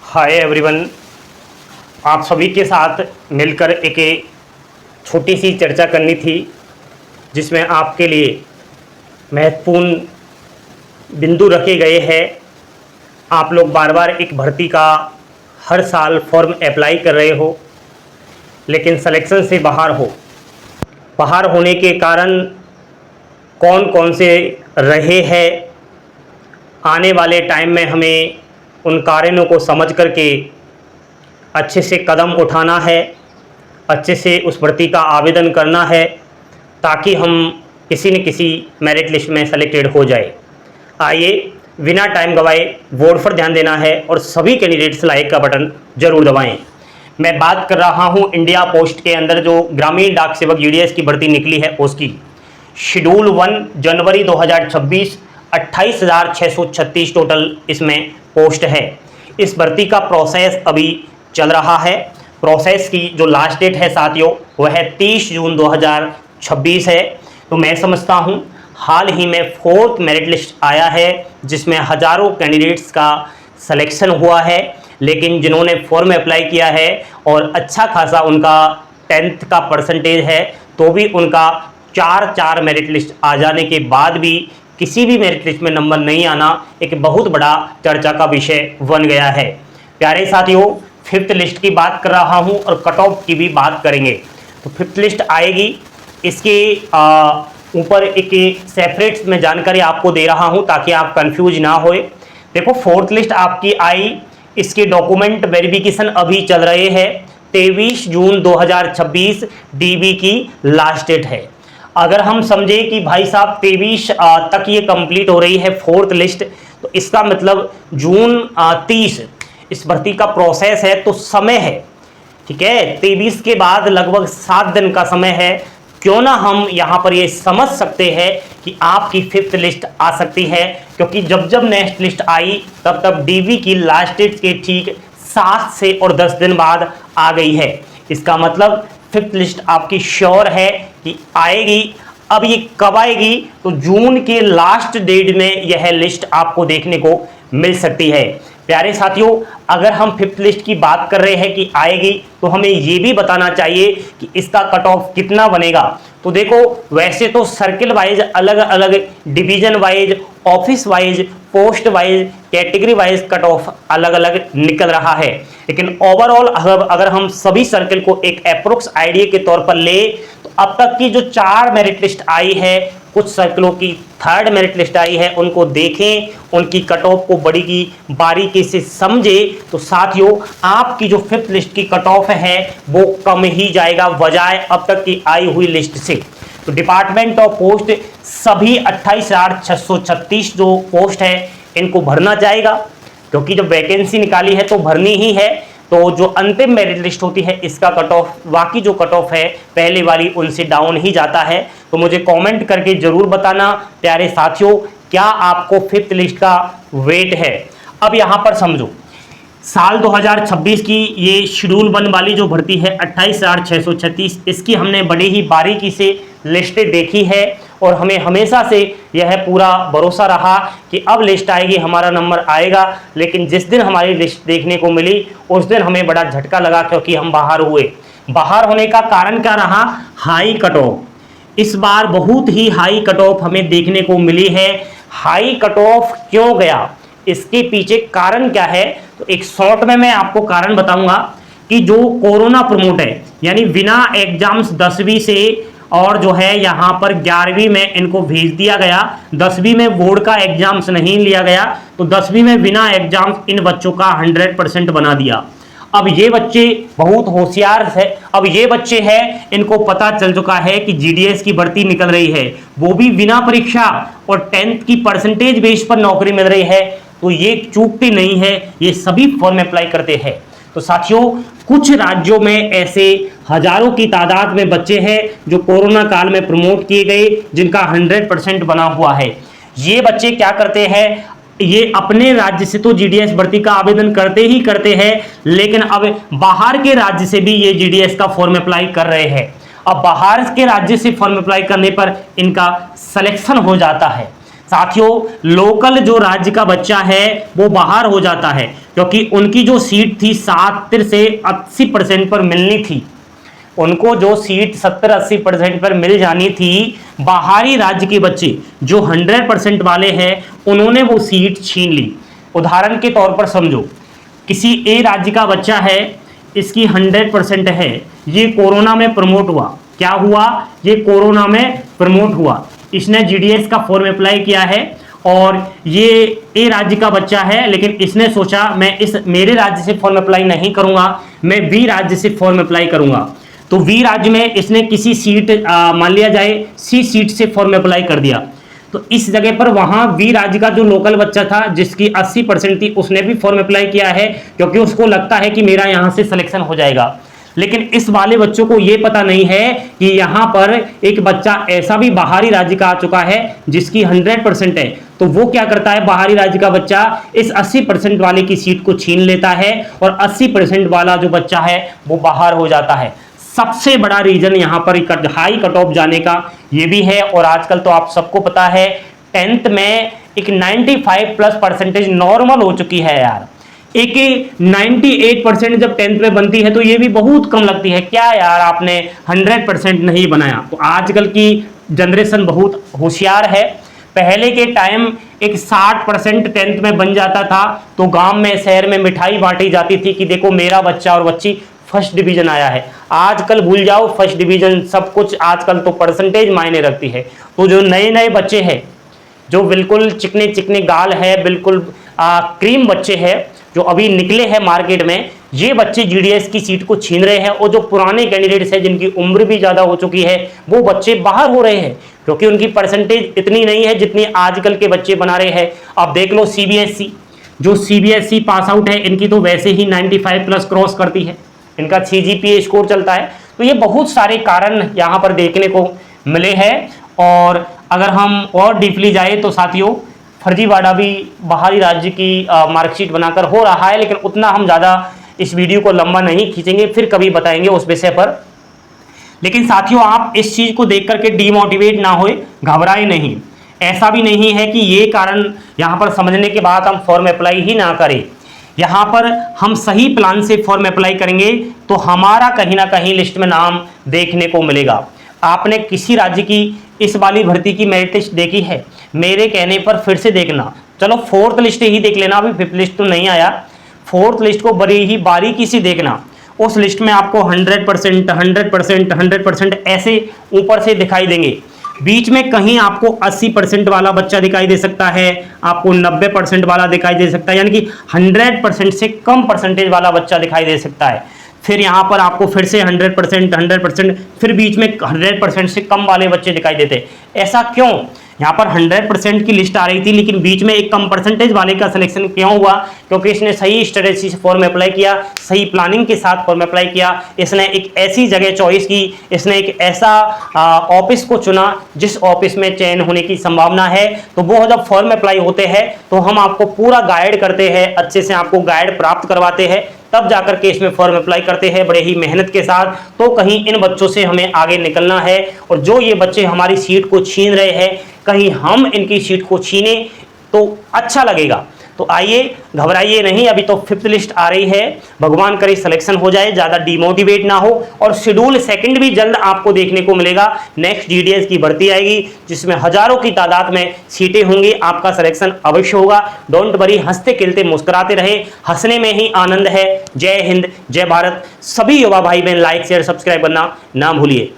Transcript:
Hi everyone, आप सभी के साथ मिलकर एक छोटी सी चर्चा करनी थी जिसमें आपके लिए महत्वपूर्ण बिंदु रखे गए हैं। आप लोग बार बार एक भर्ती का हर साल फॉर्म अप्लाई कर रहे हो लेकिन सिलेक्शन से बाहर होने के कारण कौन कौन से रहे हैं। आने वाले टाइम में हमें उन कारणों को समझ करके अच्छे से कदम उठाना है, अच्छे से उस भर्ती का आवेदन करना है ताकि हम किसी न किसी मेरिट लिस्ट में सेलेक्टेड हो जाए। आइए बिना टाइम गवाए बोर्ड पर ध्यान देना है और सभी कैंडिडेट्स लाइक का बटन जरूर दबाएं। मैं बात कर रहा हूं इंडिया पोस्ट के अंदर जो ग्रामीण डाक सेवक जीडीएस की भर्ती निकली है उसकी। शेड्यूल 1 जनवरी 2026 28,636 टोटल इसमें पोस्ट है। इस भर्ती का प्रोसेस अभी चल रहा है। प्रोसेस की जो लास्ट डेट है साथियों वह है 30 जून 2026 है। तो मैं समझता हूं हाल ही में 4th मेरिट लिस्ट आया है जिसमें हज़ारों कैंडिडेट्स का सिलेक्शन हुआ है, लेकिन जिन्होंने फॉर्म अप्लाई किया है और अच्छा खासा उनका 10th का परसेंटेज है तो भी उनका 4 मेरिट लिस्ट आ जाने के बाद भी किसी भी मेरिट लिस्ट में नंबर नहीं आना एक बहुत बड़ा चर्चा का विषय बन गया है। प्यारे साथियों, 5th लिस्ट की बात कर रहा हूं और कट ऑफ की भी बात करेंगे। तो 5th लिस्ट आएगी, इसके ऊपर एक सेपरेट में जानकारी आपको दे रहा हूं ताकि आप कंफ्यूज ना होए। देखो 4th लिस्ट आपकी आई, इसके डॉक्यूमेंट वेरिफिकेशन अभी चल रहे हैं। 23 जून 2026 डीबी की लास्ट डेट है। अगर हम समझे कि भाई साहब 23 तक ये कंप्लीट हो रही है 4th लिस्ट, तो इसका मतलब जून 30 इस भर्ती का प्रोसेस है तो समय है, ठीक है। 23 के बाद लगभग 7 दिन का समय है। क्यों ना हम यहाँ पर ये समझ सकते हैं कि आपकी 5th लिस्ट आ सकती है, क्योंकि जब नेक्स्ट लिस्ट आई तब डीबी की लास्ट डेट के ठीक 7 से और 10 दिन बाद आ गई है। इसका मतलब 5th लिस्ट आपकी श्योर है कि आएगी। अब ये कब आएगी? तो जून के लास्ट डेट में यह लिस्ट आपको देखने को मिल सकती है। प्यारे साथियों, अगर हम 5th लिस्ट की बात कर रहे हैं कि आएगी तो हमें ये भी बताना चाहिए कि इसका कट ऑफ कितना बनेगा। तो देखो, वैसे तो सर्किल वाइज अलग अलग, division wise, office wise, post wise, category wise cut off अलग अलग निकल रहा है, लेकिन ओवरऑल अगर हम सभी सर्किल को एक अप्रोक्स आइडिया के तौर पर ले तो अब तक की जो 4 मेरिट लिस्ट आई है, कुछ सर्किलों की 3rd मेरिट लिस्ट आई है, उनको देखें, उनकी कट ऑफ को बड़ी की बारीकी से समझे तो साथियों आपकी जो 5th लिस्ट की कट ऑफ है वो कम ही जाएगा बजाय अब तक की आई हुई लिस्ट से। तो डिपार्टमेंट ऑफ पोस्ट सभी 28,636 जो पोस्ट है इनको भरना चाहेगा, क्योंकि जब वैकेंसी निकाली है तो भरनी ही है। तो जो अंतिम मेरिट लिस्ट होती है इसका कट ऑफ, बाकी जो कट ऑफ है पहले वाली उनसे डाउन ही जाता है। तो मुझे कमेंट करके जरूर बताना प्यारे साथियों, क्या आपको 5th लिस्ट का वेट है। अब यहाँ पर समझो, साल 2026 की ये शेड्यूल 1 वाली जो भर्ती है 28,636, इसकी हमने बड़ी ही बारीकी से लिस्टें देखी है और हमें हमेशा से यह पूरा भरोसा रहा कि अब लिस्ट आएगी, हमारा नंबर आएगा। लेकिन जिस दिन हमारी लिस्ट देखने को मिली उस दिन हमें बड़ा झटका लगा, क्योंकि हम बाहर हुए। बाहर होने का कारण क्या रहा? High cut off. इस बार बहुत ही हाई कट ऑफ हमें देखने को मिली है। हाई कट ऑफ क्यों गया, इसके पीछे कारण क्या है? तो एक शॉर्ट में मैं आपको कारण बताऊंगा कि जो कोरोना प्रमोट है, यानी बिना एग्जाम्स 10वीं से और जो है यहाँ पर 11वीं में इनको भेज दिया गया। 10वीं में बोर्ड का एग्जाम्स नहीं लिया गया तो 10वीं में बिना एग्जाम्स इन बच्चों का 100% बना दिया। अब ये बच्चे बहुत होशियार है, अब ये बच्चे हैं, इनको पता चल चुका है कि जीडीएस की भर्ती निकल रही है, वो भी बिना परीक्षा और 10th की परसेंटेज बेस पर नौकरी मिल रही है। तो ये चूकते नहीं है, ये सभी फॉर्म अप्लाई करते हैं। तो साथियों, कुछ राज्यों में ऐसे हजारों की तादाद में बच्चे हैं जो कोरोना काल में प्रमोट किए गए, जिनका 100% बना हुआ है। ये बच्चे क्या करते हैं, ये अपने राज्य से तो जीडीएस भर्ती का आवेदन करते ही करते हैं, लेकिन अब बाहर के राज्य से भी ये जीडीएस का फॉर्म अप्लाई कर रहे हैं। अब बाहर के राज्य से फॉर्म अप्लाई करने पर इनका सिलेक्शन हो जाता है। साथियों, लोकल जो राज्य का बच्चा है वो बाहर हो जाता है, क्योंकि उनकी जो सीट थी 70 से 80% पर मिलनी थी। उनको जो सीट 70-80% पर मिल जानी थी, बाहरी राज्य के बच्चे जो 100% वाले हैं उन्होंने वो सीट छीन ली। उदाहरण के तौर पर समझो, किसी ए राज्य का बच्चा है, इसकी 100% है, ये कोरोना में प्रमोट हुआ। क्या हुआ? ये कोरोना में प्रमोट हुआ। इसने जीडीएस का फॉर्म अप्लाई किया है और ये ए राज्य का बच्चा है, लेकिन इसने सोचा मैं मेरे राज्य से फॉर्म अप्लाई नहीं करूंगा, मैं बी राज्य से फॉर्म अप्लाई करूंगा। तो वी राज्य में इसने किसी सीट मान लिया जाए सी सीट से फॉर्म अप्लाई कर दिया। तो इस जगह पर वहां वी राज्य का जो लोकल बच्चा था जिसकी 80% थी, उसने भी फॉर्म अप्लाई किया है, क्योंकि उसको लगता है कि मेरा यहां से सिलेक्शन हो जाएगा। लेकिन इस वाले बच्चों को यह पता नहीं है कि यहां पर एक बच्चा ऐसा भी बाहरी राज्य का आ चुका है जिसकी 100% है। तो वो क्या करता है, बाहरी राज्य का बच्चा इस 80% वाले की सीट को छीन लेता है और 80% वाला जो बच्चा है वो बाहर हो जाता है। सबसे बड़ा रीजन यहां पर हाई कट ऑफ जाने का ये भी है। और आजकल तो आप सबको पता है 10th में एक 95+ % नॉर्मल हो चुकी है यार। एक 98% जब 10th में बनती है तो ये भी बहुत कम लगती है। क्या यार आपने 100% नहीं बनाया। तो आजकल की जनरेशन बहुत होशियार है। पहले के टाइम एक 60% 10th में बन जाता था तो गांव में शहर में मिठाई बांटी जाती थी कि देखो मेरा बच्चा और बच्ची फर्स्ट डिवीजन आया है। आजकल भूल जाओ फर्स्ट डिवीजन सब कुछ, आजकल तो परसेंटेज मायने रखती है। तो जो नए नए बच्चे हैं, जो बिल्कुल चिकने चिकने गाल है, बिल्कुल क्रीम बच्चे हैं जो अभी निकले हैं मार्केट में, ये बच्चे जीडीएस की सीट को छीन रहे हैं। और जो पुराने कैंडिडेट्स हैं जिनकी उम्र भी ज़्यादा हो चुकी है वो बच्चे बाहर हो रहे हैं, क्योंकि उनकी परसेंटेज इतनी नहीं है जितनी आजकल के बच्चे बना रहे हैं। अब देख लो सीबीएसई, जो सीबीएसई पास आउट है इनकी तो वैसे ही 95+ क्रॉस करती है, इनका CGPA स्कोर चलता है। तो ये बहुत सारे कारण यहाँ पर देखने को मिले हैं। और अगर हम और डीपली जाए तो साथियों, फर्जीवाड़ा भी बाहरी राज्य की मार्कशीट बनाकर हो रहा है, लेकिन उतना हम ज़्यादा इस वीडियो को लंबा नहीं खींचेंगे, फिर कभी बताएंगे उस विषय पर। लेकिन साथियों, आप इस चीज़ को देख करके डीमोटिवेट ना होए, घबराए नहीं। ऐसा भी नहीं है कि ये कारण यहाँ पर समझने के बाद हम फॉर्म अप्लाई ही ना करें। यहाँ पर हम सही प्लान से फॉर्म अप्लाई करेंगे तो हमारा कहीं ना कहीं लिस्ट में नाम देखने को मिलेगा। आपने किसी राज्य की इस वाली भर्ती की मेरिट लिस्ट देखी है? मेरे कहने पर फिर से देखना। चलो 4th लिस्ट ही देख लेना, अभी 5th लिस्ट तो नहीं आया। 4th लिस्ट को बड़ी ही बारीकी से देखना। उस लिस्ट में आपको 100%, 100%, 100% ऐसे ऊपर से दिखाई देंगे। बीच में कहीं आपको 80% वाला बच्चा दिखाई दे सकता है, आपको 90% वाला दिखाई दे सकता है, यानी कि 100% से कम परसेंटेज वाला बच्चा दिखाई दे सकता है। फिर यहाँ पर आपको फिर से 100%, 100%, फिर बीच में 100% से कम वाले बच्चे दिखाई देते। ऐसा क्यों? यहाँ पर 100% की लिस्ट आ रही थी, लेकिन बीच में एक कम परसेंटेज वाले का सिलेक्शन क्यों हुआ? क्योंकि इसने सही स्ट्रेटेजी से फॉर्म अप्लाई किया, सही प्लानिंग के साथ फॉर्म अप्लाई किया। इसने एक ऐसी जगह चॉइस की, इसने एक ऐसा ऑफिस को चुना जिस ऑफिस में चयन होने की संभावना है। तो वो जब फॉर्म अप्लाई होते हैं तो हम आपको पूरा गाइड करते हैं, अच्छे से आपको गाइड प्राप्त करवाते हैं, तब जाकर के इसमें फॉर्म अप्लाई करते हैं बड़े ही मेहनत के साथ। तो कहीं इन बच्चों से हमें आगे निकलना है, और जो ये बच्चे हमारी सीट को छीन रहे हैं, कहीं हम इनकी सीट को छीने तो अच्छा लगेगा। तो आइए, घबराइए नहीं, अभी तो 5th लिस्ट आ रही है, भगवान करे सिलेक्शन हो जाए, ज़्यादा डिमोटिवेट ना हो। और शेड्यूल 2 भी जल्द आपको देखने को मिलेगा। नेक्स्ट जीडीएस की भर्ती आएगी जिसमें हजारों की तादाद में सीटें होंगी, आपका सिलेक्शन अवश्य होगा। डोंट वरी, हंसते खेलते मुस्कुराते रहे, हंसने में ही आनंद है। जय हिंद, जय भारत। सभी युवा भाई बहन लाइक शेयर सब्सक्राइब करना ना भूलिए।